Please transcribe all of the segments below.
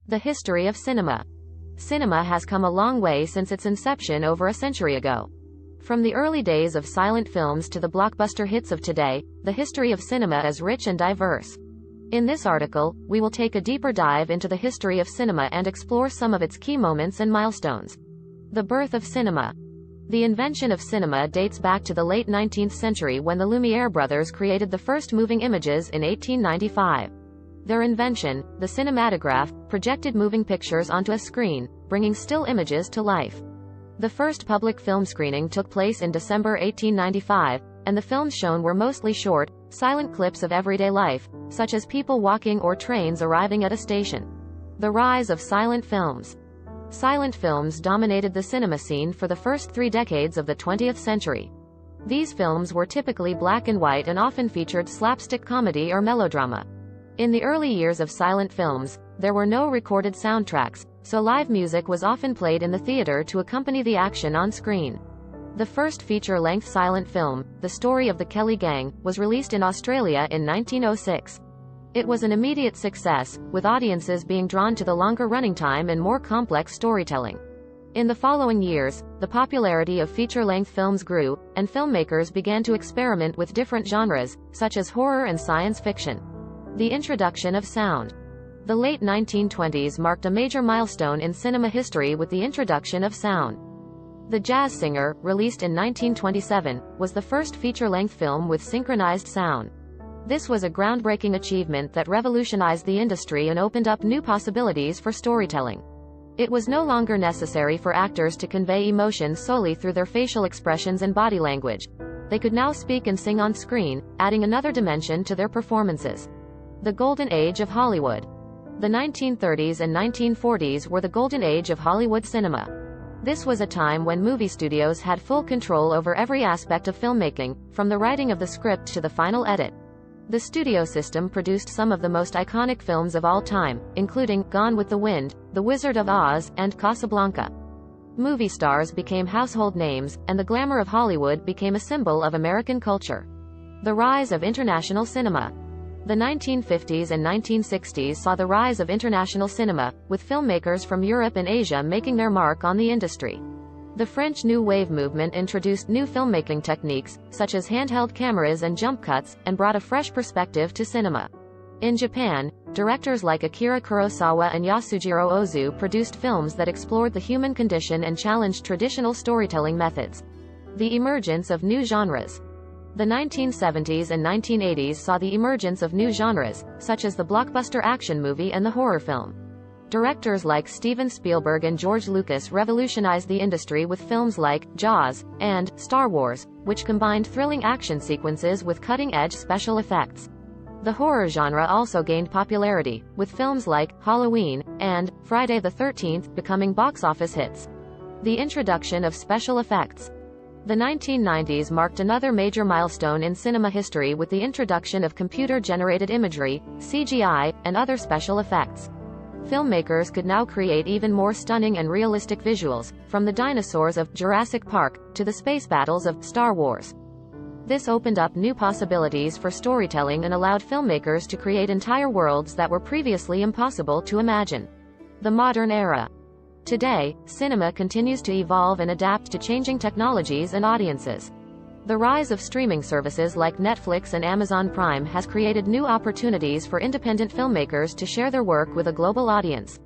The history of cinema. Cinema has come a long way since its inception over a century ago. From the early days of silent films to the blockbuster hits of today, the history of cinema is rich and diverse. In this article, we will take a deeper dive into the history of cinema and explore some of its key moments and milestones. The birth of cinema. The invention of cinema dates back to the late 19th century when the Lumiere brothers created the first moving images in 1895. Their invention, the cinematograph, projected moving pictures onto a screen, bringing still images to life. The first public film screening took place in December 1895, and the films shown were mostly short, silent clips of everyday life, such as people walking or trains arriving at a station. The rise of silent films. Silent films dominated the cinema scene for the first 3 decades of the 20th century. These films were typically black and white and often featured slapstick comedy or melodrama. In the early years of silent films, there were no recorded soundtracks, so live music was often played in the theater to accompany the action on screen. The first feature-length silent film, The Story of the Kelly Gang, was released in Australia in 1906. It was an immediate success, with audiences being drawn to the longer running time and more complex storytelling. In the following years, the popularity of feature-length films grew, and filmmakers began to experiment with different genres, such as horror and science fiction. The introduction of sound. The late 1920s marked a major milestone in cinema history with the introduction of sound. The Jazz Singer, released in 1927, was the first feature-length film with synchronized sound. This was a groundbreaking achievement that revolutionized the industry and opened up new possibilities for storytelling. It was no longer necessary for actors to convey emotion solely through their facial expressions and body language. They could now speak and sing on screen, adding another dimension to their performances. The Golden Age of Hollywood. The 1930s and 1940s were the golden age of Hollywood cinema. This was a time when movie studios had full control over every aspect of filmmaking, from the writing of the script to the final edit. The studio system produced some of the most iconic films of all time, including Gone with the Wind, The Wizard of Oz, and Casablanca. Movie stars became household names, and the glamour of Hollywood became a symbol of American culture. The rise of international cinema. The 1950s and 1960s saw the rise of international cinema, with filmmakers from Europe and Asia making their mark on the industry. The French New Wave movement introduced new filmmaking techniques, such as handheld cameras and jump cuts, and brought a fresh perspective to cinema. In Japan, directors like Akira Kurosawa and Yasujiro Ozu produced films that explored the human condition and challenged traditional storytelling methods. The emergence of new genres. The 1970s and 1980s saw the emergence of new genres, such as the blockbuster action movie and the horror film. Directors like Steven Spielberg and George Lucas revolutionized the industry with films like Jaws and Star Wars, which combined thrilling action sequences with cutting-edge special effects. The horror genre also gained popularity, with films like Halloween and Friday the 13th becoming box office hits. The introduction of special effects. The 1990s marked another major milestone in cinema history with the introduction of computer-generated imagery, CGI, and other special effects. Filmmakers could now create even more stunning and realistic visuals, from the dinosaurs of Jurassic Park to the space battles of Star Wars. This opened up new possibilities for storytelling and allowed filmmakers to create entire worlds that were previously impossible to imagine. The modern era. Today, cinema continues to evolve and adapt to changing technologies and audiences. The rise of streaming services like Netflix and Amazon Prime has created new opportunities for independent filmmakers to share their work with a global audience.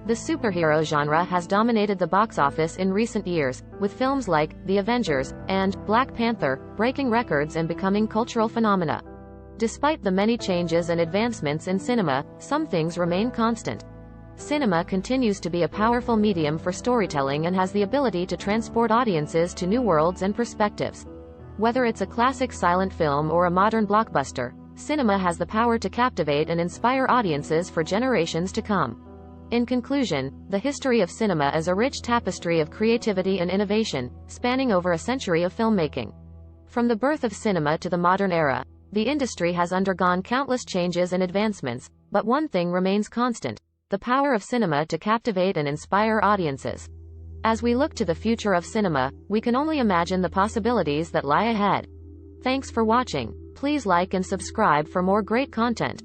The superhero genre has dominated the box office in recent years, with films like The Avengers and Black Panther breaking records and becoming cultural phenomena. Despite the many changes and advancements in cinema, some things remain constant. Cinema continues to be a powerful medium for storytelling and has the ability to transport audiences to new worlds and perspectives. Whether it's a classic silent film or a modern blockbuster, cinema has the power to captivate and inspire audiences for generations to come. In conclusion, the history of cinema is a rich tapestry of creativity and innovation, spanning over a century of filmmaking. From the birth of cinema to the modern era, the industry has undergone countless changes and advancements, but one thing remains constant: the power of cinema to captivate and inspire audiences. As we look to the future of cinema, we can only imagine the possibilities that lie ahead. Thanks for watching. Please like and subscribe for more great content.